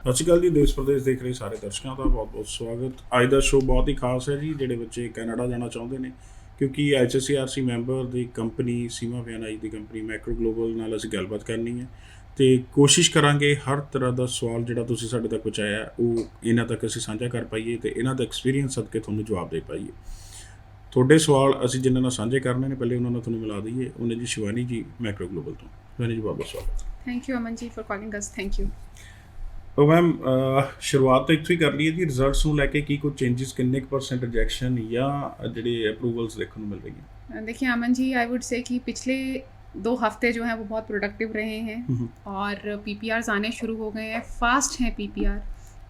ਸਤਿ ਸ਼੍ਰੀ ਅਕਾਲ ਜੀ। ਦੇਸ਼ ਪ੍ਰਦੇਸ਼ ਦੇਖ ਰਹੇ ਸਾਰੇ ਦਰਸ਼ਕਾਂ ਦਾ ਬਹੁਤ ਬਹੁਤ ਸਵਾਗਤ। ਅੱਜ ਦਾ ਸ਼ੋਅ ਬਹੁਤ ਹੀ ਖਾਸ ਹੈ ਜੀ। ਜਿਹੜੇ ਬੱਚੇ ਕੈਨੇਡਾ ਜਾਣਾ ਚਾਹੁੰਦੇ ਨੇ, ਕਿਉਂਕਿ HSCRC ਮੈਂਬਰ ਦੀ ਕੰਪਨੀ ਸੀਮਾ ਵਿਆਨਾਈ ਦੀ ਕੰਪਨੀ ਮੈਕਰੋ ਗਲੋਬਲ ਨਾਲ ਅਸੀਂ ਗੱਲਬਾਤ ਕਰਨੀ ਹੈ ਅਤੇ ਕੋਸ਼ਿਸ਼ ਕਰਾਂਗੇ ਹਰ ਤਰ੍ਹਾਂ ਦਾ ਸਵਾਲ ਜਿਹੜਾ ਤੁਸੀਂ ਸਾਡੇ ਤੱਕ ਪਹੁੰਚਾਇਆ ਉਹ ਇਹਨਾਂ ਤੱਕ ਅਸੀਂ ਸਾਂਝਾ ਕਰ ਪਾਈਏ ਅਤੇ ਇਹਨਾਂ ਦਾ ਐਕਸਪੀਰੀਅੰਸ ਸਦਕੇ ਤੁਹਾਨੂੰ ਜਵਾਬ ਦੇ ਪਾਈਏ। ਤੁਹਾਡੇ ਸਵਾਲ ਅਸੀਂ ਜਿਨ੍ਹਾਂ ਨਾਲ ਸਾਂਝੇ ਕਰਨੇ ਨੇ, ਪਹਿਲੇ ਉਹਨਾਂ ਨਾਲ ਤੁਹਾਨੂੰ ਮਿਲਾ ਦਈਏ। ਉਹਨੇ ਜੀ ਸ਼ਿਵਾਨੀ ਜੀ ਮੈਕਰੋ ਗਲੋਬਲ ਤੋਂ। ਸ਼ਿਵਾਨੀ ਜੀ ਬਹੁਤ ਬਹੁਤ ਸਵਾਗਤ। Thank you Aman ji for calling us. Thank you. तो मैम शुरुआत तो इत्थों ही कर लीए जी। रिजल्ट्स ਨੂੰ ਲੈ ਕੇ ਕੀ ਕੁਝ ਚੇਂजेस, किन्ने % रिजेक्शन या ਜਿਹੜੇ अप्रूवल्स देखने को मिल रही हैं? देखिए Aman ji, I would say कि पिछले 2 हफ्ते जो हैं वो बहुत प्रोडक्टिव रहे हैं और PPRs आने शुरू हो गए हैं। फास्ट हैं PPR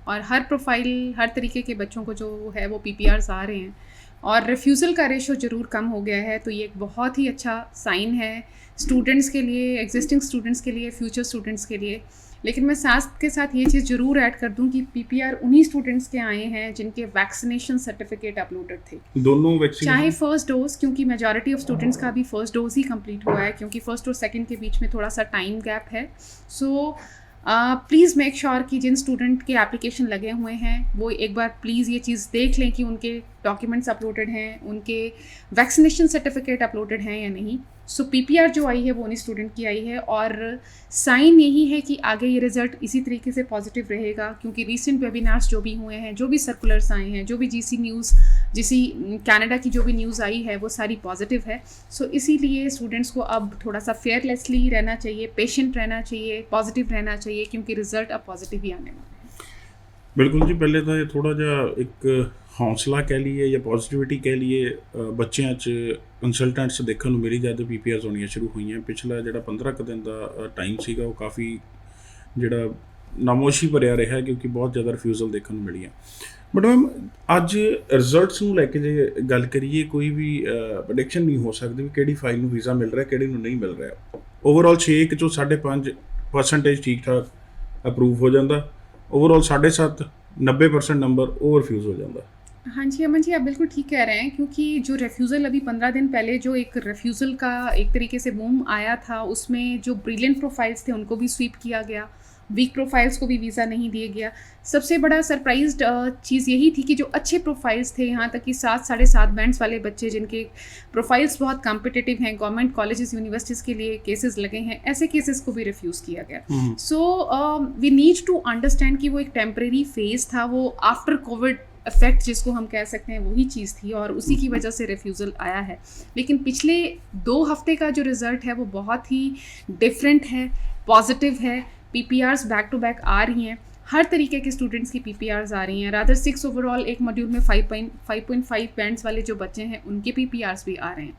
और हर प्रोफाइल, हर तरीके के बच्चों को जो है वो PPRs आ रहे हैं और रिफ्यूज़ल का रेशो ज़रूर कम हो गया है। तो ये एक बहुत ही अच्छा साइन है स्टूडेंट्स के लिए, एग्जिस्टिंग स्टूडेंट्स के लिए, फ्यूचर स्टूडेंट्स के लिए। लेकिन मैं साथ के साथ ये चीज़ ज़रूर ऐड कर दूं कि PPR उन्हीं स्टूडेंट्स के आए हैं जिनके वैक्सीनेशन सर्टिफिकेट अपलोडेड थे, दोनों वैक्सीन, चाहे फर्स्ट डोज, क्योंकि मेजॉरिटी ऑफ स्टूडेंट्स का भी फर्स्ट डोज ही कंप्लीट हुआ है, क्योंकि फर्स्ट और सेकंड के बीच में थोड़ा सा टाइम गैप है। सो प्लीज़ मेक श्योर कि जिन स्टूडेंट के एप्लीकेशन लगे हुए हैं वो एक बार प्लीज़ ये चीज़ देख लें कि उनके डॉक्यूमेंट्स अपलोडेड हैं, उनके वैक्सीनेशन सर्टिफिकेट अपलोडेड हैं या नहीं। सो PPR जो आई है वो उन्हीं स्टूडेंट की आई है और साइन यही है कि आगे ये रिज़ल्ट इसी तरीके से पॉजिटिव रहेगा, क्योंकि रीसेंट वेबिनार्स जो भी हुए हैं, जो भी सर्कुलर्स आए हैं, जो भी GC न्यूज़, GC कनाडा की जो भी न्यूज़ आई है वो सारी पॉजिटिव है। सो इसीलिए स्टूडेंट्स को अब थोड़ा सा फेयरलेसली रहना चाहिए, पेशेंट रहना चाहिए, पॉजिटिव रहना चाहिए, क्योंकि रिज़ल्ट अब पॉजिटिव ही आने वाला है। बिल्कुल जी। पहले तो ये थोड़ा जिहा एक हौसला कह लीए या पॉजिटिविटी कह लीए बच्चों च कंसलटेंट्स देखने को मिली जब PPRs होनियां शुरू हुई। पिछला जो 15 कुछ दिन का टाइम सीगा वो काफ़ी जोड़ा नामोशी भरिया रहा, क्योंकि बहुत ज़्यादा रिफ्यूज़ल देखने को मिली है। बट मैम अज रिजल्ट्स को लैके जो गल करिए, कोई भी प्रेडिक्शन नहीं हो सकती भी किहड़ी फाइल में वीज़ा मिल रहा है, किहड़ी नहीं मिल रहा। ओवरऑल 6 चों 5.5% ठीक ठाक अप्रूव हो जाता, ओवरऑल 7.5 90% नंबर वो रिफ्यूज़ हो जाता। हाँ जी अमन जी, आप बिल्कुल ठीक कह रहे हैं, क्योंकि जो रिफ्यूज़ल अभी 15 दिन पहले जो एक रिफ्यूज़ल का एक तरीके से बूम आया था, उसमें जो ब्रिलियंट प्रोफाइल्स थे उनको भी स्वीप किया गया, वीक प्रोफाइल्स को भी वीज़ा नहीं दिया गया। सबसे बड़ा सरप्राइज्ड चीज़ यही थी कि जो अच्छे प्रोफाइल्स थे, यहाँ तक कि 7 साढ़े 7 बैंड्स वाले बच्चे जिनके प्रोफाइल्स बहुत कॉम्पिटिटिव हैं, गवर्नमेंट कॉलेजेस यूनिवर्सिटीज़ के लिए केसेस लगे हैं, ऐसे केसेस को भी रिफ्यूज़ किया गया। So we need to understand कि वो एक टेम्परेरी फेज़ था, वो आफ्टर कोविड इफेक्ट जिसको हम कह सकते हैं वही चीज़ थी और उसी की वजह से रिफ्यूज़ल आया है। लेकिन पिछले 2 हफ्ते का जो रिज़ल्ट है वो बहुत ही डिफरेंट है, पॉजिटिव है। PPRs बैक टू बैक आ रही हैं, हर तरीके के स्टूडेंट्स की PPRs आ रही हैं। रादर 6 ओवरऑल एक मॉड्यूल में 5.5 बैंड्स वाले जो बच्चे हैं उनके PPRs भी आ रहे हैं।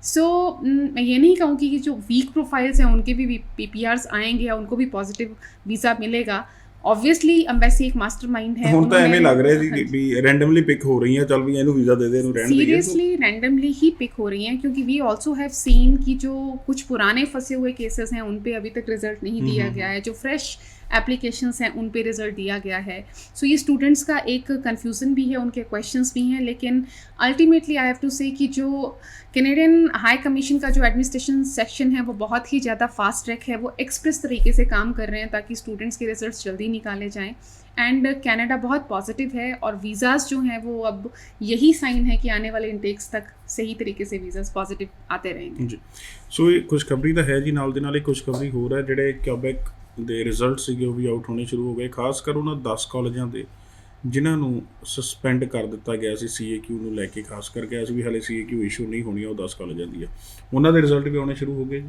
सो मैं ये नहीं कहूँगी कि जो वीक प्रोफाइल्स हैं उनके भी PPRs आएंगे या उनको भी पॉजिटिव वीज़ा मिलेगा। ऑब्वियसली एम्बेसी एक मास्टरमाइंड है। ਹੁਣ ਤਾਂ ਐਵੇਂ ਲੱਗ ਰਿਹਾ ਸੀ ਵੀ रैंडमली पिक हो रही हैं, चल भी ਇਹਨੂੰ वीज़ा दे दे, ਇਹਨੂੰ ਰਹਿਣ ਦੇ। सीरियसली रैंडमली ही पिक हो रही हैं, क्योंकि वी ऑल्सो हैव सीन कि जो कुछ पुराने फंसे हुए केसेस हैं उन पे अभी तक रिजल्ट नहीं दिया गया है, जो फ्रेश एप्लीकेशंस हैं उन पे रिज़ल्ट दिया गया है। सो ये स्टूडेंट्स का एक कन्फ्यूज़न भी है, उनके क्वेश्चंस भी हैं, लेकिन अल्टीमेटली आई हैव टू से कि जो कैनेडियन हाई कमीशन का जो एडमिनिस्ट्रेशन सेक्शन है वो बहुत ही ज़्यादा फास्ट ट्रैक है, वो एक्सप्रेस तरीके से काम कर रहे हैं ताकि स्टूडेंट्स के रिजल्ट्स जल्दी निकाले जाएँ। एंड कनाडा बहुत पॉजिटिव है और वीज़ाज़ जो हैं वो अब यही साइन है कि आने वाले इंटेक्स तक सही तरीके से वीज़ाज़ पॉजिटिव आते रहेंगे जी। सो ये खुशखबरी तो है जी, नाल दे नाल एक खुशखबरी हो रहा है, ਜਿਹੜੇ क्यूबेक ਦੇ ਰਿਜ਼ਲਟ ਸੀਗੇ ਉਹ ਵੀ ਆਊਟ ਹੋਣੇ ਸ਼ੁਰੂ ਹੋ ਗਏ। ਖਾਸ ਕਰ ਉਹਨਾਂ 10 ਕਾਲਜਾਂ ਦੇ ਜਿਨ੍ਹਾਂ ਨੂੰ ਸਸਪੈਂਡ ਕਰ ਦਿੱਤਾ ਗਿਆ ਸੀ CAQ ਨੂੰ ਲੈ ਕੇ, ਖਾਸ ਕਰ ਗਿਆ ਸੀ ਵੀ ਹਾਲੇ CAQ ਇਸ਼ੂ ਨਹੀਂ ਹੋਣੀ, ਉਹ 10 ਕਾਲਜਾਂ ਦੀ ਆ, ਉਹਨਾਂ ਦੇ ਰਿਜ਼ਲਟ ਵੀ ਆਉਣੇ ਸ਼ੁਰੂ ਹੋ ਗਏ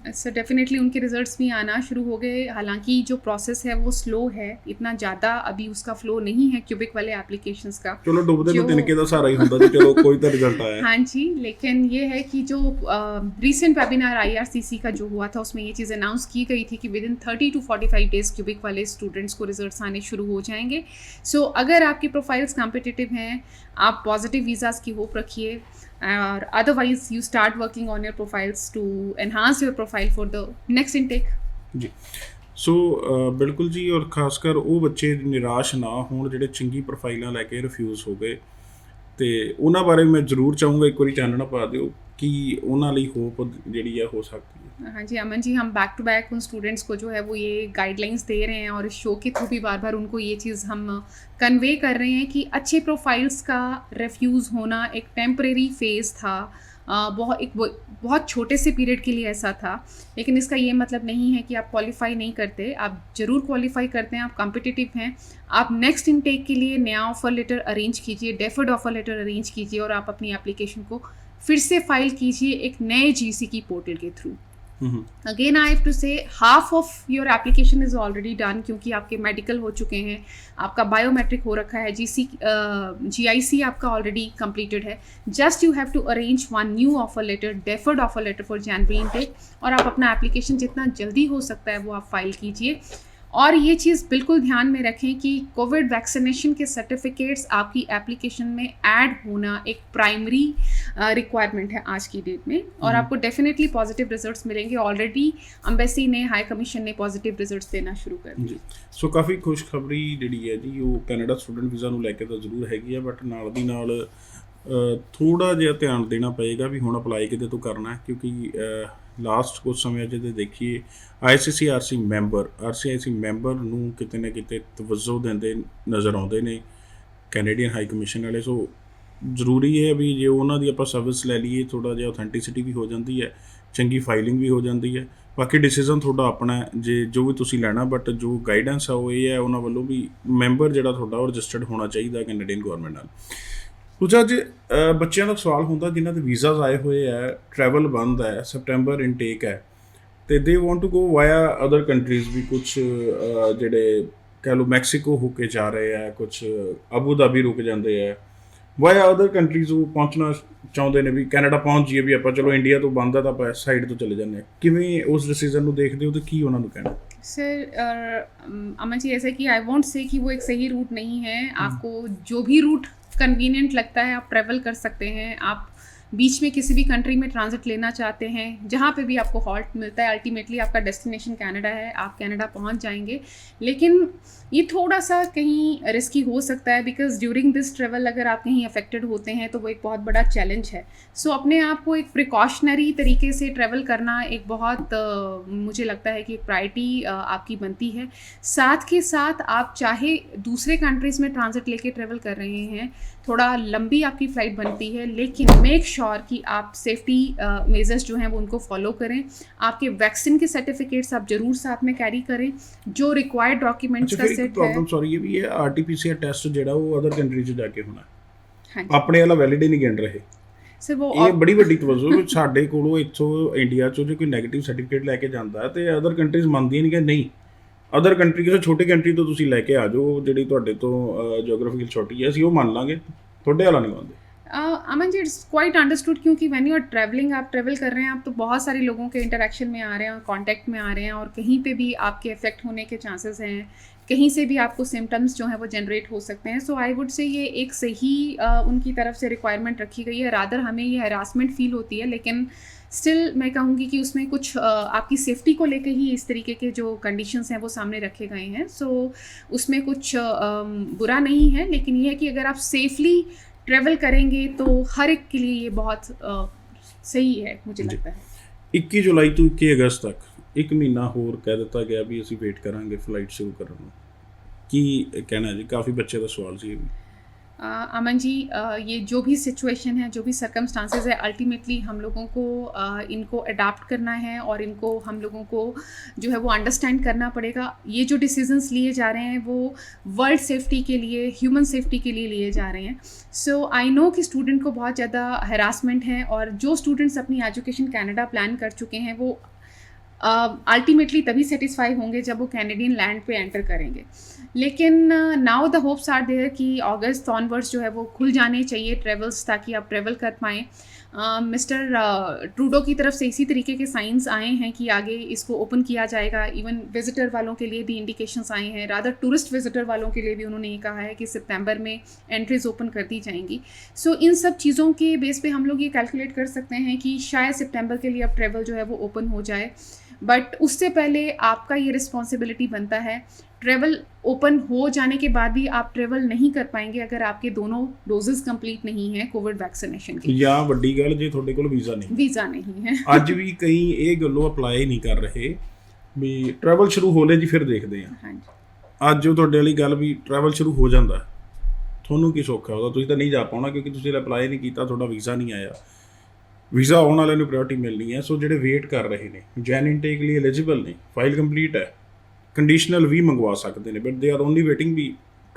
जी। सर डेफिनेटली उनके रिजल्ट्स भी आना शुरू हो गए। हालांकि जो प्रोसेस है वो स्लो है, इतना ज़्यादा अभी उसका फ्लो नहीं है क्यूबिक वाले एप्लीकेशंस का। चलो डुबदे में तिनके का सहारा ही होता था, चलो कोई तो रिजल्ट आया। हाँ जी, लेकिन ये है कि जो रीसेंट वेबिनार IRCC का जो हुआ था उसमें ये चीज़ अनाउंस की गई थी कि with in 30 to 45 days cubic वाले स्टूडेंट्स को रिजल्ट्स आने शुरू हो जाएंगे। सो अगर आपकी प्रोफाइल्स कॉम्पिटिटिव हैं, आप पॉजिटिव वीज़ाज़ की होप रखिए, और otherwise you start working on your profiles to enhance your profile for the next intake जी। सो बिल्कुल जी। और खासकर वो बच्चे निराश ना होण ਜਿਹੜੇ ਚੰਗੀ ਪ੍ਰੋਫਾਈਲਾਂ ਲੈ ਕੇ ਰਿਫਿਊਜ਼ ਹੋ ਗਏ। ਤੇ ਉਹਨਾਂ ਬਾਰੇ ਮੈਂ ਜ਼ਰੂਰ ਚਾਹੂੰਗਾ ਇੱਕ ਵਾਰੀ ਚਾਨਣਾ ਪਾ ਦਿਓ कि ਉਹਨਾਂ ਲਈ ਹੋਪ ਜਿਹੜੀ ਹੈ ਹੋ ਸਕਦੀ है। हाँ जी अमन जी, हम बैक टू बैक उन स्टूडेंट्स को जो है वो ये गाइडलाइंस दे रहे हैं और इस शो के थ्रू भी बार बार उनको ये चीज़ हम कन्वे कर रहे हैं कि अच्छे प्रोफाइल्स का रेफ्यूज़ होना एक टेम्परेरी फेज़ था, बहुत छोटे से पीरियड के लिए ऐसा था, लेकिन इसका ये मतलब नहीं है कि आप क्वालिफाई नहीं करते। आप ज़रूर क्वालिफाई करते हैं, आप कॉम्पिटिटिव हैं। आप नेक्स्ट इनटेक के लिए नया ऑफ़र लेटर अरेंज कीजिए, डेफर्ड ऑफ़र लेटर अरेंज कीजिए और आप अपनी एप्लीकेशन को फिर से फाइल कीजिए एक नए GC की पोर्टल के through. Again I have to say half of your application is already done, क्योंकि आपके मेडिकल हो चुके हैं, आपका बायोमेट्रिक हो रखा है, GIC आपका ऑलरेडी कंप्लीटेड है। Just you have to arrange one new offer letter, deferred offer letter for January intake, और आप अपना एप्लीकेशन जितना जल्दी हो सकता है वो आप फाइल कीजिए। और ये चीज़ बिल्कुल ध्यान में रखें कि कोविड वैक्सीनेशन के सर्टिफिकेट्स आपकी एप्लीकेशन में ऐड होना एक प्राइमरी रिक्वायरमेंट है आज की डेट में, और आपको डेफिनेटली पॉजिटिव रिजल्ट्स मिलेंगे। ऑलरेडी एम्बेसी ने, हाई कमीशन ने पॉजिटिव रिजल्ट्स देना शुरू कर दिए। ਸੋ ਕਾਫੀ ਖੁਸ਼ਖਬਰੀ ਜਿਹੜੀ ਹੈ ਜੀ ਉਹ ਕੈਨੇਡਾ ਸਟੂਡੈਂਟ ਵੀਜ਼ਾ ਨੂੰ ਲੈ ਕੇ ਤਾਂ ਜ਼ਰੂਰ ਹੈਗੀ ਹੈ, ਬਟ ਨਾਲ ਦੀ ਨਾਲ ਥੋੜ੍ਹਾ ਜਿਹਾ ਧਿਆਨ ਦੇਣਾ ਪਏਗਾ ਵੀ ਹੁਣ ਅਪਲਾਈ ਕਿਤੇ ਤੋਂ ਕਰਨਾ ਹੈ, ਕਿਉਂਕਿ ਲਾਸਟ ਕੁਝ ਸਮੇਂ ਜੇ ਦੇਖੀਏ ICCRC ਮੈਂਬਰ ਨੂੰ ਕਿਤੇ ਨਾ ਕਿਤੇ ਤਵੱਜੋ ਦਿੰਦੇ ਨਜ਼ਰ ਆਉਂਦੇ ਨੇ ਕੈਨੇਡੀਅਨ ਹਾਈ ਕਮਿਸ਼ਨ ਵਾਲੇ। ਸੋ ਜ਼ਰੂਰੀ ਹੈ ਵੀ ਜੇ ਉਹਨਾਂ ਦੀ ਆਪਾਂ ਸਰਵਿਸ ਲੈ ਲਈਏ, ਥੋੜ੍ਹਾ ਜਿਹਾ ਔਥੈਂਟਿਸਿਟੀ ਵੀ ਹੋ ਜਾਂਦੀ ਹੈ, ਚੰਗੀ ਫਾਈਲਿੰਗ ਵੀ ਹੋ ਜਾਂਦੀ ਹੈ। ਬਾਕੀ ਡਿਸੀਜ਼ਨ ਤੁਹਾਡਾ ਆਪਣਾ ਹੈ, ਜੇ ਜੋ ਵੀ ਤੁਸੀਂ ਲੈਣਾ, ਬਟ ਜੋ ਗਾਈਡੈਂਸ ਆ ਉਹ ਇਹ ਹੈ ਉਹਨਾਂ ਵੱਲੋਂ ਵੀ ਮੈਂਬਰ ਜਿਹੜਾ ਤੁਹਾਡਾ ਉਹ ਰਜਿਸਟਰਡ ਹੋਣਾ ਚਾਹੀਦਾ ਕੈਨੇਡੀਅਨ ਗੌਰਮੈਂਟ ਨਾਲ। ਕੁਝ ਅੱਜ ਬੱਚਿਆਂ ਦਾ ਸਵਾਲ ਹੁੰਦਾ ਜਿਨ੍ਹਾਂ ਦੇ ਵੀਜ਼ਾਜ਼ ਆਏ ਹੋਏ ਹੈ, ਟਰੈਵਲ ਬੰਦ ਹੈ, ਸਪਟੈਂਬਰ ਇਨਟੇਕ ਹੈ, ਅਤੇ they want to go via other countries ਵੀ। ਕੁਛ ਜਿਹੜੇ ਕਹਿ ਲਓ ਮੈਕਸੀਕੋ ਹੋ ਕੇ ਜਾ ਰਹੇ ਹੈ, ਕੁਛ ਅਬੂ ਧਾਬੀ ਰੁਕ ਜਾਂਦੇ ਹੈ, ਵਾਇਆ ਅਦਰ ਕੰਟਰੀਜ਼ ਉਹ ਪਹੁੰਚਣਾ ਚਾਹੁੰਦੇ ਨੇ ਵੀ ਕੈਨੇਡਾ ਪਹੁੰਚ ਜਾਈਏ, ਵੀ ਆਪਾਂ ਚਲੋ ਇੰਡੀਆ ਤੋਂ ਬੰਦ ਹੈ ਤਾਂ ਆਪਾਂ ਇਸ ਸਾਈਡ ਤੋਂ ਚਲੇ ਜਾਂਦੇ ਹਾਂ। ਕਿਵੇਂ ਉਸ ਡਿਸੀਜ਼ਨ ਨੂੰ ਦੇਖਦੇ ਹੋ ਅਤੇ ਕੀ ਉਹਨਾਂ ਨੂੰ ਕਹਿਣਾ? सर अमन जी, ऐसा कि आई वॉन्ट से कि वो एक सही रूट नहीं है। आपको जो भी रूट कन्वीनियंट लगता है आप ट्रैवल कर सकते हैं। आप बीच में किसी भी कंट्री में ट्रांजिट लेना चाहते हैं, जहाँ पे भी आपको हॉल्ट मिलता है, अल्टीमेटली आपका डेस्टिनेशन कनाडा है, आप कनाडा पहुँच जाएंगे। लेकिन ये थोड़ा सा कहीं रिस्की हो सकता है, बिकॉज ड्यूरिंग दिस ट्रेवल अगर आप कहीं अफेक्टेड होते हैं तो वो एक बहुत बड़ा चैलेंज है। सो अपने आप को एक प्रिकॉशनरी तरीके से ट्रैवल करना एक बहुत मुझे लगता है कि एक प्रायोरिटी आपकी बनती है। साथ के साथ आप चाहे दूसरे कंट्रीज़ में ट्रांजिट लेके ट्रैवल कर रहे हैं, थोड़ा लंबी आपकी फ़्लाइट बनती है, लेकिन मेक श्योर कि आप सेफ्टी मेजर्स जो हैं वो उनको फॉलो करें। आपके वैक्सीन के सर्टिफिकेट्स आप ज़रूर साथ में कैरी करें, जो रिक्वायर्ड डॉक्यूमेंट्स का सेट है। प्रॉब्लम सॉरी ये भी है, RT-PCR टेस्ट ਜਿਹੜਾ ਉਹ ਅਦਰ ਕੰਟਰੀ 'ਚ ਜਾ ਕੇ ਹੋਣਾ, हाँ ਆਪਣੇ ਵਾਲਾ ਵੈਲਿਡ ਹੀ ਨਹੀਂ ਗਿਣ ਰਹੇ। सर वो ਇਹ ਬੜੀ ਵੱਡੀ ਤਵੱਜੋ ਵੀ ਸਾਡੇ ਕੋਲੋਂ ਇੱਥੋਂ ਇੰਡੀਆ 'ਚੋਂ ਜੇ ਕੋਈ ਨੈਗੇਟਿਵ ਸਰਟੀਫਿਕੇਟ ਲੈ ਕੇ ਜਾਂਦਾ ਤੇ ਅਦਰ ਕੰਟਰੀਜ਼ ਮੰਨਦੀਆਂ ਨਹੀਂ ਕਿ ਨਹੀਂ ਅਦਰ ਕੰਟਰੀ ਕਿਸੇ ਛੋਟੀ ਕੰਟਰੀ ਤੋਂ ਤੁਸੀਂ ਲੈ ਕੇ ਆ ਜਾਓ ਜਿਹੜੀ ਤੁਹਾਡੇ ਤੋਂ ਜੀਓਗ੍ਰਾਫਿਕਲ ਛੋਟੀ ਹੈ, ਅਸੀਂ ਉਹ ਮੰਨ ਲਾਂਗੇ, ਤੁਹਾਡੇ वाला नहीं मानते। Aman ji, it's quite understood, क्योंकि व्हेन यू आर ट्रैवलिंग, आप ट्रैवल कर रहे हैं, आप तो बहुत सारे लोगों के इंटरेक्शन में आ रहे हैं, कांटेक्ट में आ रहे हैं, और कहीं पे भी आपके इफेक्ट होने के चांसेस हैं, कहीं से भी आपको सिम्टम्स जो हैं वो जनरेट हो सकते हैं। सो आई वुड से ये एक सही उनकी तरफ से रिक्वायरमेंट रखी गई है। रादर हमें ये हरासमेंट फील होती है, लेकिन स्टिल मैं कहूँगी कि उसमें कुछ आपकी सेफ्टी को लेकर ही इस तरीके के जो कंडीशंस हैं वो सामने रखे गए हैं। सो उसमें कुछ बुरा नहीं है, लेकिन ये है कि अगर आप सेफली ट्रैवल करेंगे तो हर एक के लिए ये बहुत सही है, मुझे लगता है। 21 ਜੁਲਾਈ ਤੋਂ 21 ਅਗਸਤ ਤੱਕ 1 ਮਹੀਨਾ ਹੋਰ ਕਹਿ ਦਿੱਤਾ ਗਿਆ ਵੀ ਅਸੀਂ ਵੇਟ ਕਰਾਂਗੇ ਫਲਾਈਟ ਸ਼ੁਰੂ ਕਰਨ ਨੂੰ। ਕੀ ਕਹਿਣਾ ਜੀ? ਕਾਫੀ ਬੱਚੇ ਦਾ ਸਵਾਲ ਸੀ ਇਹ ਵੀ। अमन जी, ये जो भी सिचुएशन है, जो भी सर्कमस्टांसेस है, अल्टीमेटली हम लोगों को इनको अडाप्ट करना है और इनको हम लोगों को जो है वो अंडरस्टैंड करना पड़ेगा। ये जो डिसीजंस लिए जा रहे हैं वो वर्ल्ड सेफ्टी के लिए, ह्यूमन सेफ्टी के लिए लिए जा रहे हैं। सो आई नो कि स्टूडेंट को बहुत ज़्यादा हरासमेंट है, और जो स्टूडेंट्स अपनी एजुकेशन कनाडा प्लान कर चुके हैं वो अल्टीमेटली तभी सेटिस्फाई होंगे जब वो कैनेडियन लैंड पे एंटर करेंगे। लेकिन now the hopes are there कि अगस्त ऑनवर्ड्स जो है वो खुल जाने चाहिए ट्रेवल्स, ताकि आप ट्रेवल कर पाएँ। मिस्टर ट्रूडो की तरफ से इसी तरीके के साइंस आए हैं कि आगे इसको ओपन किया जाएगा। इवन विजिटर वालों के लिए भी इंडिकेशंस आए हैं, रादर टूरिस्ट विजिटर वालों के लिए भी उन्होंने ये कहा है कि सितंबर में एंट्रीज ओपन कर दी जाएंगी। सो इन सब चीज़ों के बेस पे हम लोग ये कैलकुलेट कर सकते हैं कि शायद सितंबर के लिए अब ट्रेवल जो है वो ओपन हो जाए, बट उससे पहले आपका ये रिस्पॉन्सिबिलिटी बनता है ट्रेवल ओपन हो जाने के बाद भी आप ट्रेवल नहीं कर पाएंगे अगर आपके दोनों डोजेस कंप्लीट नहीं है कोविड वैक्सीनेशन की, ਜਾਂ ਵੱਡੀ ਗੱਲ ਜੇ ਤੁਹਾਡੇ ਕੋਲ ਵੀਜ਼ਾ ਨਹੀਂ, वीज़ा नहीं है। ਅੱਜ ਵੀ ਕਈ ਇਹ ਗੱਲੋਂ ਅਪਲਾਈ ਨਹੀਂ ਕਰ ਰਹੇ ਵੀ ਟਰੈਵਲ ਸ਼ੁਰੂ ਹੋ ਲੈ ਜੀ ਫਿਰ ਦੇਖਦੇ ਆ। हाँ जी, ਅੱਜ ਉਹ ਤੁਹਾਡੇ ਵਾਲੀ ਗੱਲ ਵੀ ਟਰੈਵਲ ਸ਼ੁਰੂ ਹੋ ਜਾਂਦਾ, ਤੁਹਾਨੂੰ ਕੀ ਸੌਖਾ ਉਹਦਾ, ਤੁਸੀਂ ਤਾਂ ਨਹੀਂ ਜਾ ਪਾਉਣਾ ਕਿਉਂਕਿ ਤੁਸੀਂ ਅਪਲਾਈ ਨਹੀਂ ਕੀਤਾ, ਤੁਹਾਡਾ ਵੀਜ਼ਾ ਨਹੀਂ ਆਇਆ। ਵੀਜ਼ਾ ਆਉਣ ਵਾਲਿਆਂ ਨੂੰ ਪ੍ਰਾਇੋਰਟੀ ਮਿਲਣੀ ਹੈ। ਸੋ ਜਿਹੜੇ ਵੇਟ ਕਰ ਰਹੇ ਨੇ ਜੈਨ ਇਨਟੇਕ ਲਈ ਐਲੀਜੀਬਲ ਨੇ, ਫਾਈਲ ਕੰਪਲੀਟ ਹੈ, कंडीशनल भी मंगवा सकते हैं, but they are only waiting भी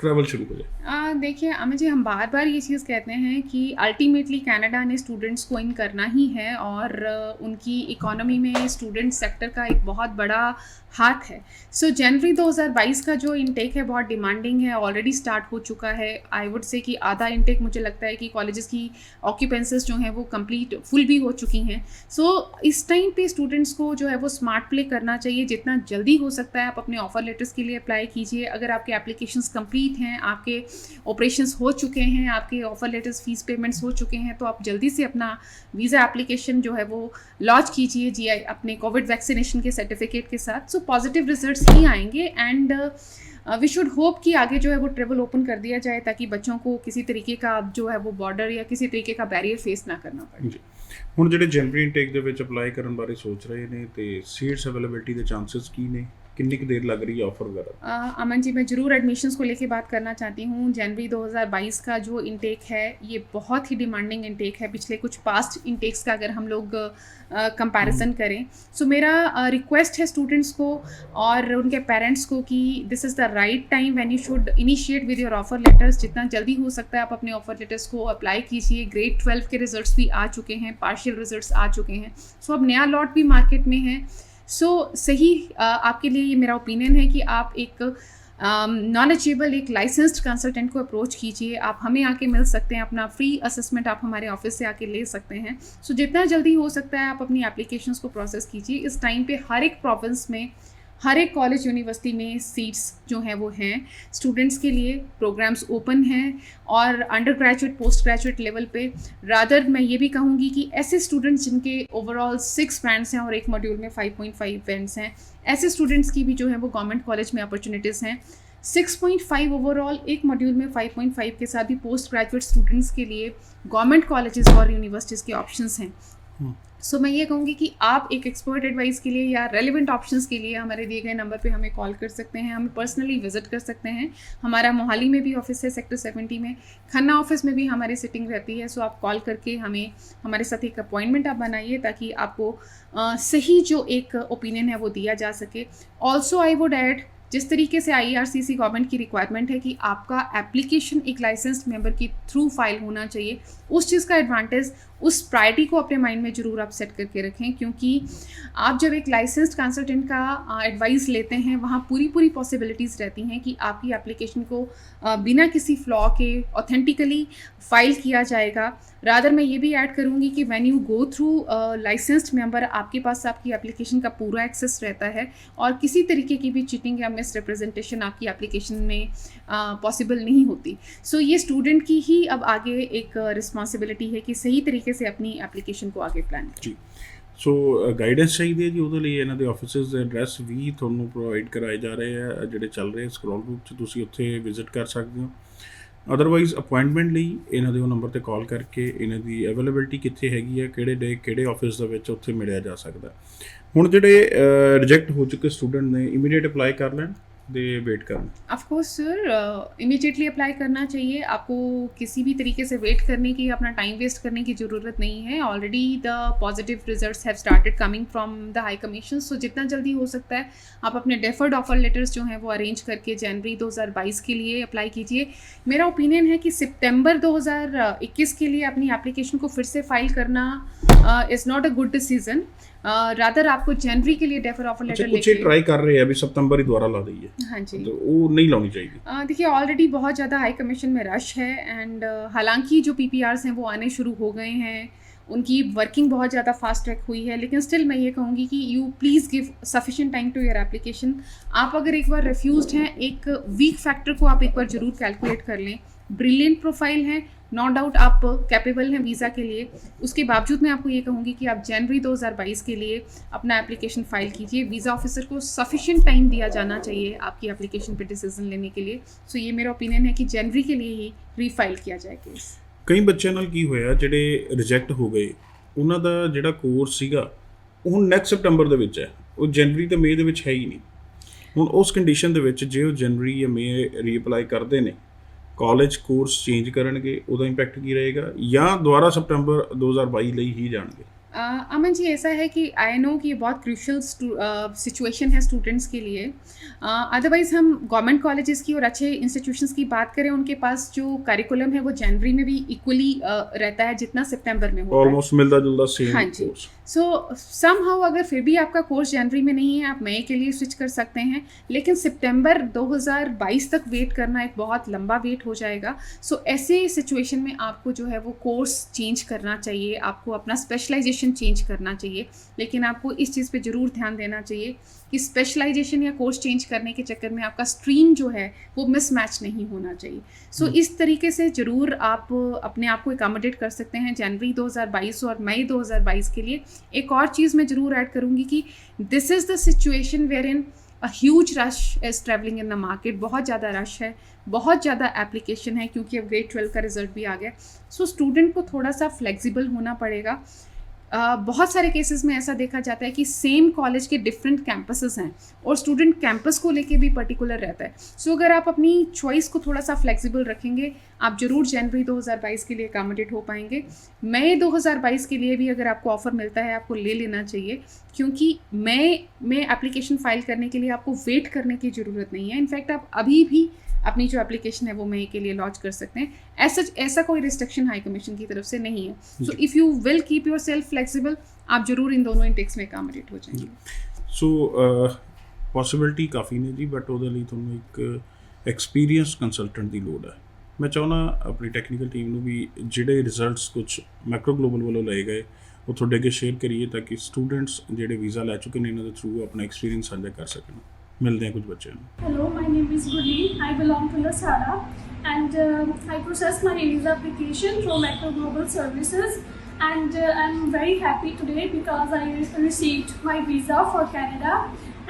ट्रैवल शुरू हो जाए। देखिए अमित जी, हम बार बार ये चीज़ कहते हैं कि अल्टीमेटली कनाडा ने स्टूडेंट्स को इन करना ही है और उनकी इकोनॉमी में स्टूडेंट सेक्टर का एक बहुत बड़ा हाथ है। सो जनवरी 2022 का जो इनटेक है बहुत डिमांडिंग है, ऑलरेडी स्टार्ट हो चुका है। आई वुड से कि आधा इनटेक मुझे लगता है कि कॉलेजेस की ऑक्यूपेंसीज जो हैं वो कंप्लीट फुल भी हो चुकी हैं। सो इस टाइम पे स्टूडेंट्स को जो है वो स्मार्ट प्ले करना चाहिए, जितना जल्दी हो सकता है आप अपने ऑफर लेटर्स के लिए अप्लाई कीजिए। अगर आपके एप्लीकेशंस कंप्लीट हैं, आपके ऑपरेशंस हो चुके हैं, आपके ऑफर लेटर्स फीस पेमेंट्स हो चुके हैं, तो आप जल्दी से अपना वीज़ा एप्लीकेशन जो है वो लॉन्च कीजिए GI अपने कोविड वैक्सीनेशन के सर्टिफिकेट के साथ। सो पॉजिटिव रिजल्ट्स ही आएंगे एंड वी शुड होप कि आगे जो है वो ट्रेवल ओपन कर दिया जाए ताकि बच्चों को किसी तरीके का जो है वो बॉर्डर या किसी तरीके का बैरियर फेस ना करना पड़े। ਜੀ ਹੁਣ ਜਿਹੜੇ ਜਨਵਰੀ ਇਨਟੇਕ ਦੇ ਵਿੱਚ ਅਪਲਾਈ ਕਰਨ ਬਾਰੇ ਸੋਚ ਰਹੇ ਨੇ ਤੇ ਸੀਟਸ ਅਵੇਲੇਬਿਲਿਟੀ ਦੇ ਚਾਂਸਸ ਕੀ ਨੇ, कितनी की देर लग रही है ऑफर वगैरह? अमन जी, मैं ज़रूर एडमिशन्स को लेके बात करना चाहती हूँ। जनवरी 2022 का जो इनटेक है ये बहुत ही डिमांडिंग इनटेक है पिछले कुछ पास्ट इनटेक्स का अगर हम लोग कंपैरिजन करें। सो मेरा रिक्वेस्ट है स्टूडेंट्स को और उनके पेरेंट्स को कि this is the right time when you should initiate with your offer letters. जितना जल्दी हो सकता है आप अपने ऑफर लेटर्स को अप्लाई कीजिए। ग्रेड 12 के रिजल्ट्स भी आ चुके हैं, पार्शियल रिजल्ट्स आ चुके हैं, सो अब नया लॉट भी मार्केट में है। सो सही आपके लिए ये मेरा ओपिनियन है कि आप एक नॉलेजेबल एक लाइसेंस्ड कंसल्टेंट को अप्रोच कीजिए। आप हमें आके मिल सकते हैं, अपना फ्री असेसमेंट आप हमारे ऑफिस से आके ले सकते हैं। सो जितना जल्दी हो सकता है आप अपनी एप्लीकेशंस को प्रोसेस कीजिए। इस टाइम पे हर एक प्रोविंस में, हर एक कॉलेज यूनिवर्सिटी में सीट्स जो हैं वो हैं। स्टूडेंट्स के लिए प्रोग्राम्स ओपन हैं और under graduate post graduate level पे रादर मैं ये भी कहूँगी कि ऐसे स्टूडेंट्स जिनके ओवरऑल 6 बैंड्स हैं और एक मॉड्यूल में 5.5 बैंड्स हैं, ऐसे स्टूडेंट्स की भी जो है वो गवर्नमेंट कॉलेज में अपॉर्चुनिटीज़ हैं। 6.5 ओवरऑल, एक मॉड्यूल में 5.5 के साथ भी पोस्ट ग्रेजुएट स्टूडेंट्स के लिए गवर्नमेंट कॉलेजेस और यूनिवर्सिटीज़ के ऑप्शंस हैं। सो मैं ये कहूँगी कि आप एक एक्सपर्ट एडवाइस के लिए या रेलिवेंट ऑप्शंस के लिए हमारे दिए गए नंबर पे हमें कॉल कर सकते हैं, हमें पर्सनली विजिट कर सकते हैं। हमारा मोहाली में भी ऑफिस है, सेक्टर 70 में, खन्ना ऑफिस में भी हमारी सिटिंग रहती है। सो आप कॉल करके हमें हमारे साथ एक अपॉइंटमेंट आप बनाइए ताकि आपको सही जो एक ओपिनियन है वो दिया जा सके। ऑल्सो आई वुड ऐड, जिस तरीके से IRCC गवर्नमेंट की रिक्वायरमेंट है कि आपका एप्लीकेशन एक लाइसेंस्ड मेंबर के थ्रू फाइल होना चाहिए, उस चीज़ का एडवांटेज, उस प्रायोरिटी को अपने माइंड में ज़रूर आप सेट करके रखें। क्योंकि आप जब एक लाइसेंस्ड कंसल्टेंट का एडवाइस लेते हैं वहाँ पूरी पॉसिबिलिटीज़ रहती हैं कि आपकी एप्लीकेशन को बिना किसी फ्लॉ के ऑथेंटिकली फाइल किया जाएगा। रादर मैं ये भी ऐड करूँगी कि when you go through licensed member, आपके पास आपकी एप्लीकेशन का पूरा एक्सेस रहता है और किसी तरीके की भी चीटिंग या मिस रिप्रेजेंटेशन आपकी एप्लीकेशन में पॉसिबल नहीं होती। सो ये स्टूडेंट की ही अब आगे एक रिस्पॉन्सिबिलिटी है कि सही तरीके से अपनी एप्लीकेशन को आगे प्लान करें। ਜੀ ਸੋ ਗਾਈਡੈਂਸ ਚਾਹੀਦੀ ਹੈ ਜੀ, ਉਹਦੇ ਲਈ ਇਹਨਾਂ ਦੇ ਆਫਿਸਿਸ ਦੇ ਐਡਰੈਸ ਵੀ ਤੁਹਾਨੂੰ ਪ੍ਰੋਵਾਈਡ ਕਰਾਏ ਜਾ ਰਹੇ ਆ ਜਿਹੜੇ ਚੱਲ ਰਹੇ ਸਕਰੋਲ ਬੁੱਕ 'ਚ, ਤੁਸੀਂ ਉੱਥੇ ਵਿਜ਼ਿਟ ਕਰ ਸਕਦੇ ਹੋ। ਅਦਰਵਾਈਜ਼ ਅਪਾਇੰਟਮੈਂਟ ਲਈ ਇਹਨਾਂ ਦੇ ਉਹ ਨੰਬਰ 'ਤੇ ਕਾਲ ਕਰਕੇ ਇਹਨਾਂ ਦੀ ਅਵੇਲੇਬਿਲਿਟੀ ਕਿੱਥੇ ਹੈਗੀ ਹੈ, ਕਿਹੜੇ ਡੇ ਕਿਹੜੇ ਆਫਿਸ ਦੇ ਵਿੱਚ ਉੱਥੇ ਮਿਲਿਆ ਜਾ ਸਕਦਾ। ਹੁਣ ਜਿਹੜੇ ਰਿਜੈਕਟ ਹੋ ਚੁੱਕੇ ਸਟੂਡੈਂਟ ਨੇ ਇਮੀਡੀਏਟ ਅਪਲਾਈ ਕਰ ਲੈਣ, दे वेट करना? Of course sir, immediately apply करना चाहिए। आपको किसी भी तरीके से वेट करने की, अपना टाइम वेस्ट करने की ज़रूरत नहीं है। Already the positive results have started coming from the high commission. So जितना जल्दी हो सकता है आप अपने डेफर्ड ऑफर लेटर्स जो हैं वो अरेंज करके जनवरी 2022 के लिए अप्लाई कीजिए। मेरा ओपिनियन है कि सितंबर 2021 के लिए अपनी एप्लीकेशन को फिर से फाइल करना is not a good decision. Rather आपको जनवरी के लिए डेफर ऑफर लेटर लेके कुछ ट्राई कर रहे हैं अभी, सितंबर ही दोबारा ला दी है। हाँ जी, तो वो नहीं लानी चाहिए। देखिए ऑलरेडी बहुत ज़्यादा हाई कमीशन में रश है एंड हालांकि जो PPRs हैं वो आने शुरू हो गए हैं, उनकी वर्किंग बहुत ज़्यादा फास्ट ट्रैक हुई है, लेकिन स्टिल मैं ये कहूँगी कि you please give sufficient time to your application. आप अगर एक बार रिफ्यूज्ड हैं, एक वीक फैक्टर को आप एक बार ज़रूर कैलकुलेट कर लें। ब्रिलियंट प्रोफाइल हैं, नो डाउट आप कैपेबल हैं वीज़ा के लिए, उसके बावजूद मैं आपको ये कहूँगी कि आप जनवरी 2022 के लिए अपना एप्लीकेशन फ़ाइल कीजिए। वीज़ा ऑफिसर को सफिशिएंट टाइम दिया जाना चाहिए आपकी एप्लीकेशन पे डिसीजन लेने के लिए। सो ये मेरा ओपिनियन है कि जनवरी के लिए ही रीफाइल किया जाए केस। ਕਈ ਬੱਚਿਆਂ ਨਾਲ ਕੀ ਹੋਇਆ ਜਿਹੜੇ ਰਿਜੈਕਟ ਹੋ ਗਏ, ਉਹਨਾਂ ਦਾ ਜਿਹੜਾ ਕੋਰਸ ਸੀਗਾ ਉਹ ਹੁਣ ਨੈਕਸਟ ਸਪਟੰਬਰ ਦੇ ਵਿੱਚ ਹੈ, ਉਹ ਜਨਵਰੀ ਤੇ ਮਈ ਦੇ ਵਿੱਚ ਹੈ ਹੀ ਨਹੀਂ। ਹੁਣ ਉਸ ਕੰਡੀਸ਼ਨ ਦੇ ਵਿੱਚ ਜੇ ਉਹ ਜਨਵਰੀ ਜਾਂ ਮਈ ਰੀਅਪਲਾਈ ਕਰਦੇ ਨੇ, ਕਾਲਜ ਕੋਰਸ ਚੇਂਜ ਕਰਨਗੇ, ਉਹਦਾ ਇੰਪੈਕਟ ਕੀ ਰਹੇਗਾ, ਜਾਂ ਦੁਬਾਰਾ ਸਪਟੰਬਰ 2022 ਲਈ ਹੀ ਜਾਣਗੇ? अमन जी, ऐसा है कि आई नो कि ये बहुत क्रूशल सिचुएशन है स्टूडेंट्स के लिए। अदरवाइज़ हम गवर्नमेंट कॉलेजेस की और अच्छे इंस्टीट्यूशंस की बात करें, उनके पास जो करिकुलम है वो जनवरी में भी इक्वली रहता है जितना सितंबर में होता है, ऑलमोस्ट मिलता जुलता सेम। हाँ जी। सो समहाउ अगर फिर भी आपका कोर्स जनवरी में नहीं है, आप मई के लिए स्विच कर सकते हैं, लेकिन सितंबर 2022 तक वेट करना एक बहुत लंबा वेट हो जाएगा। सो ऐसे सिचुएशन में आपको जो है वो कोर्स चेंज करना चाहिए, आपको अपना स्पेशलाइजेशन चेंज करना चाहिए, लेकिन आपको इस चीज़ पे ज़रूर ध्यान देना चाहिए कि स्पेशलाइजेशन या कोर्स चेंज करने के चक्कर में आपका स्ट्रीम जो है वो मिसमैच नहीं होना चाहिए। सो इस तरीके से ज़रूर आप अपने आप को एकोमोडेट कर सकते हैं जनवरी 2022 और मई 2022 के लिए। एक और चीज़ मैं ज़रूर ऐड करूँगी कि this is the situation where in a huge rush is travelling in the market. बहुत ज़्यादा रश है, बहुत ज़्यादा एप्लीकेशन है, क्योंकि अब ग्रेड 12 का रिजल्ट भी आ गया। सो स्टूडेंट को थोड़ा सा फ्लेक्सिबल होना पड़ेगा। बहुत सारे केसेस में ऐसा देखा जाता है कि सेम कॉलेज के डिफरेंट कैंपसेस हैं और स्टूडेंट कैंपस को लेके भी पर्टिकुलर रहता है। सो अगर आप अपनी चॉइस को थोड़ा सा फ्लेक्सिबल रखेंगे, आप ज़रूर जनवरी 2022 के लिए अकोमोडेट हो पाएंगे। मई 2022 के लिए भी अगर आपको ऑफ़र मिलता है, आपको ले लेना चाहिए, क्योंकि मई में एप्लीकेशन फ़ाइल करने के लिए आपको वेट करने की ज़रूरत नहीं है। इनफैक्ट आप अभी भी अपनी जो एप्लीकेशन है वो मई के लिए लॉन्च कर सकते हैं। ऐसा कोई रिस्ट्रिक्शन हाई कमीशन की तरफ से नहीं है। So if you will keep your self flexible, आप ज़रूर इन दोनों इंटेक्स में अकोमोडेट हो जाएंगे। सो ਪੋਸੀਬਿਲਿਟੀ ਕਾਫੀ ਨੇ ਜੀ, ਬਟ ਉਹਦੇ ਲਈ ਤੁਹਾਨੂੰ ਇੱਕ ਐਕਸਪੀਰੀਅੰਸ ਕੰਸਲਟੈਂਟ ਦੀ ਲੋੜ ਹੈ। ਮੈਂ ਚਾਹੁੰਦਾ ਆਪਣੀ ਟੈਕਨੀਕਲ ਟੀਮ ਨੂੰ ਵੀ ਜਿਹੜੇ ਰਿਜ਼ਲਟਸ ਕੁਝ ਮੈਕਰੋ ਗਲੋਬਲ ਵੱਲੋਂ ਲਏ ਗਏ ਉਹ ਤੁਹਾਡੇ ਅੱਗੇ ਸ਼ੇਅਰ ਕਰੀਏ, ਤਾਂ ਕਿ ਸਟੂਡੈਂਟਸ ਜਿਹੜੇ ਵੀਜ਼ਾ ਲੈ ਚੁੱਕੇ ਨੇ ਇਹਨਾਂ ਦੇ ਥਰੂ ਆਪਣਾ ਐਕਸਪੀਰੀਅੰਸ ਸਾਂਝਾ ਕਰ ਸਕਣ। ਮਿਲਦੇ हैं कुछ बच्चे। Hello, my name is Gurleen. I belong to Lasara and I processed my visa application through Macro Global Services, and I'm very happy today because I received my visa for Canada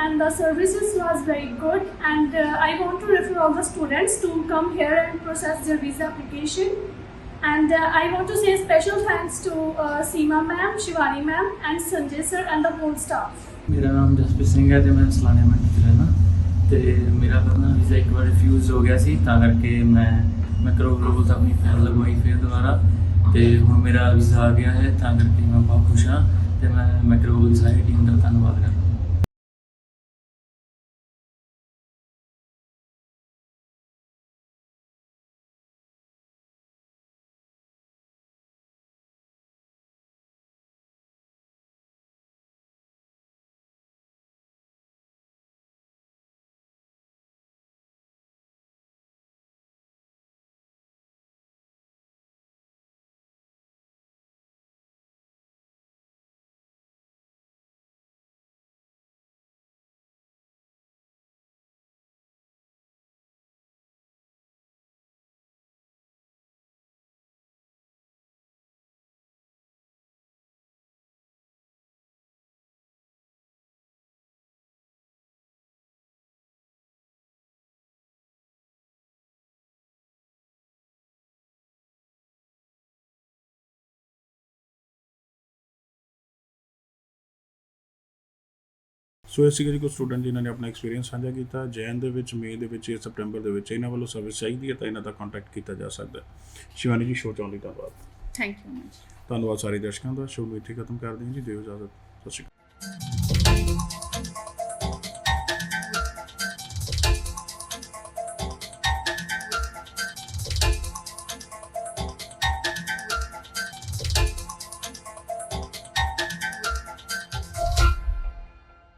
and the services was very good, and I want to refer all the students to come here and process their visa application. And I want to say special thanks to Seema ma'am, Shivani ma'am and Sanjay sir and the whole staff. ਮੇਰਾ ਨਾਮ ਜਸਪ੍ਰੀਤ ਸਿੰਘ ਹੈ ਤੇ ਮੈਂ ਸਲਾਣੇ minute 'ਚ ਰਹਿਣਾ, ਤੇ ਮੇਰਾ ਨਾ ਵੀਜ਼ਾ ਇੱਕ ਵਾਰ ਰਿਫਿਊਜ਼ ਹੋ ਗਿਆ ਸੀ, ਤਾਂ ਕਰਕੇ ਮੈਂ ਮੈਕਰੋ ਗਲੋਬਲ ਤੋਂ ਆਪਣੀ ਫਾਈਲ ਲਗਵਾਈ ਫਿਰ ਦੁਬਾਰਾ, ਤੇ ਹੁਣ ਮੇਰਾ ਵੀਜ਼ਾ ਆ ਗਿਆ ਹੈ, ਤਾਂ ਕਰਕੇ ਮੈਂ ਬਹੁਤ ਖੁਸ਼ ਹਾਂ ਤੇ ਮੈਂ ਮੈਕਰੋ ਗਲੋਬਲ ਦੀ ਸਾਰੀ ਟੀਮ ਦਾ ਧੰਨਵਾਦ ਕਰਦਾ। ਸੋ ਇਹ ਸੀਗੇ ਜੀ ਕੁਝ ਸਟੂਡੈਂਟ ਜਿਨ੍ਹਾਂ ਨੇ ਆਪਣਾ ਐਕਸਪੀਰੀਅੰਸ ਸਾਂਝਾ ਕੀਤਾ। ਜੈਨ ਦੇ ਵਿੱਚ, ਮਈ ਦੇ ਵਿੱਚ, ਸਪਟੰਬਰ ਦੇ ਵਿੱਚ ਇਹਨਾਂ ਵੱਲੋਂ ਸਰਵਿਸ ਚਾਹੀਦੀ ਹੈ ਤਾਂ ਇਹਨਾਂ ਦਾ ਕੰਟੈਕਟ ਕੀਤਾ ਜਾ ਸਕਦਾ ਹੈ। ਸ਼ਿਵਾਨੀ ਜੀ, ਸ਼ੋਅ ਚਾਹੁਣ ਲਈ ਧੰਨਵਾਦ। Thank you much. ਧੰਨਵਾਦ ਸਾਰੇ ਦਰਸ਼ਕਾਂ ਦਾ। ਸ਼ੋਅ ਨੂੰ ਇੱਥੇ ਖਤਮ ਕਰਦੇ ਹਾਂ ਜੀ, ਦਿਓ ਇਜਾਜ਼ਤ। ਸਤਿ ਸ਼੍ਰੀ ਅਕਾਲ।